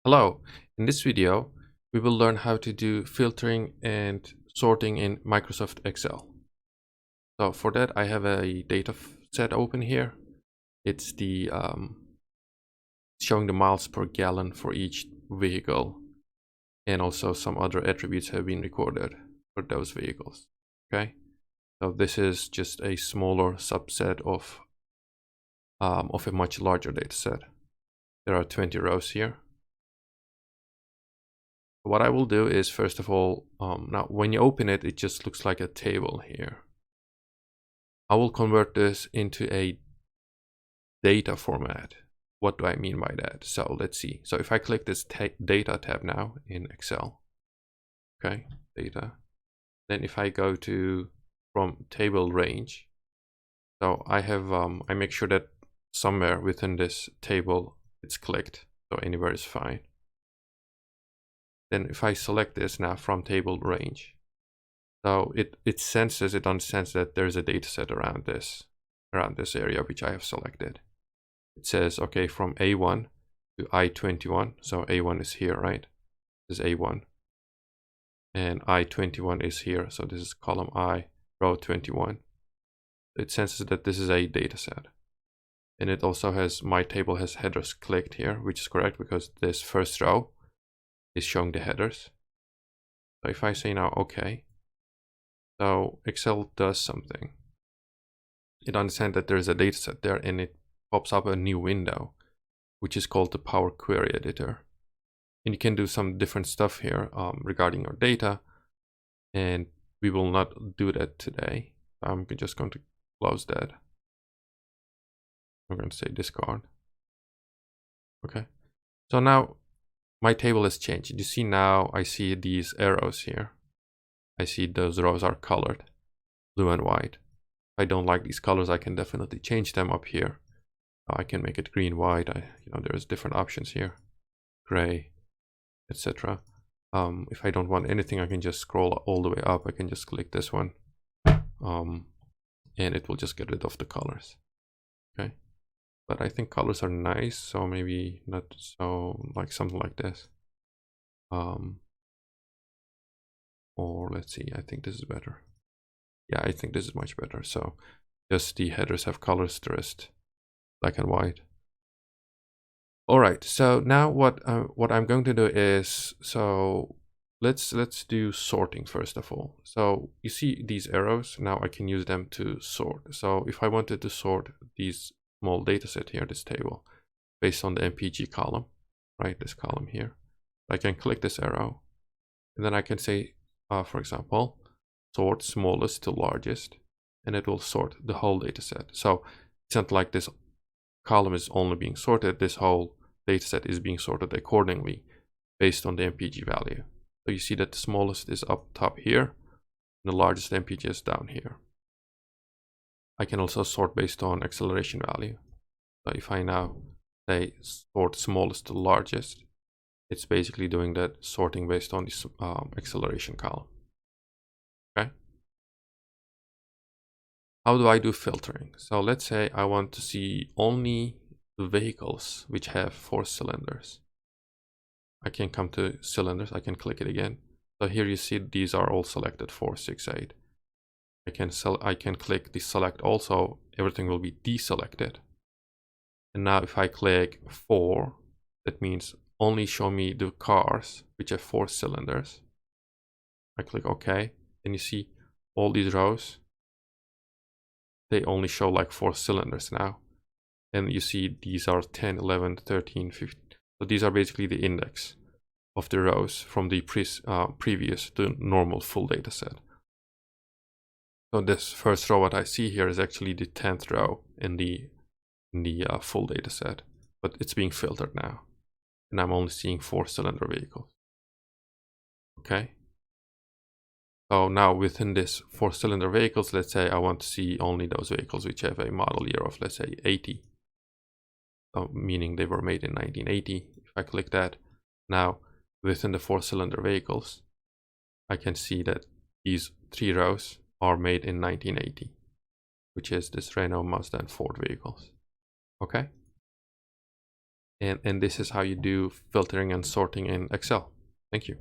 Hello, in this video, we will learn how to do filtering and sorting in Microsoft Excel. So for that, I have a data set open here. It's the showing the miles per gallon for each vehicle, and also some other attributes have been recorded for those vehicles. Okay, so this is just a smaller subset of a much larger data set. There are 20 rows here. What I will do is, first of all, now when you open it, it just looks like a table here. I will convert this into a data format. What do I mean by that? So let's see. So if I click this data tab now in Excel, okay, data, then if I go to from table range, so I have, I make sure that somewhere within this table it's clicked, so anywhere is fine. Then if I select this now from table range, so it senses, it understands that there's a data set around this area which I have selected. It says, okay, from A1 to I21. So A1 is here, right? This is A1. And I21 is here. So this is column I, row 21. It senses that this is a data set. And it also has, my table has headers clicked here, which is correct because this first row is showing the headers. So if I say now, okay, so Excel does something. It understands that there's a data set there, and it pops up a new window, which is called the Power Query Editor. And you can do some different stuff here regarding your data, and we will not do that today. I'm just going to close that. I'm going to say discard. Okay, so now my table has changed. You see now I see these arrows here. I see those rows are colored blue and white. If I don't like these colors, I can definitely change them up here. I can make it green, white. There's different options here, gray, etc. If I don't want anything, I can just scroll all the way up. I can just click this one, and it will just get rid of the colors. Okay, but I think colors are nice, so maybe not so like something like this. Or let's see, I think this is better. Yeah, I think this is much better. So just the headers have colors, the rest black and white. All right, so now what I'm going to do is, so let's do sorting first of all. So you see these arrows, now I can use them to sort. So if I wanted to sort these small data set here, this table, based on the MPG column, right, this column here, I can click this arrow, and then I can say, for example, sort smallest to largest, and it will sort the whole data set. So it's not like this column is only being sorted, this whole data set is being sorted accordingly based on the MPG value. So you see that the smallest is up top here, and the largest MPG is down here. I can also sort based on acceleration value. So if I now say sort smallest to largest, it's basically doing that sorting based on this acceleration column. Okay. How do I do filtering? So let's say I want to see only the vehicles which have 4 cylinders. I can come to cylinders, I can click it again. So here you see these are all selected 4, 6, 8. I can click the select also, everything will be deselected. And now if I click 4, that means only show me the cars which have 4 cylinders. I click OK, and you see all these rows, they only show like 4 cylinders now. And you see these are 10, 11, 13, 15. So these are basically the index of the rows from the previous to normal full data set. So this first row what I see here is actually the 10th row in the full data set, but it's being filtered now. And I'm only seeing 4-cylinder vehicles. Okay. So now within this 4-cylinder vehicles, let's say I want to see only those vehicles which have a model year of, let's say, 80. Meaning they were made in 1980. If I click that, now within the 4-cylinder vehicles, I can see that these 3 rows are made in 1980, which is this Renault, Mazda, and Ford vehicles. Okay. And this is how you do filtering and sorting in Excel. Thank you.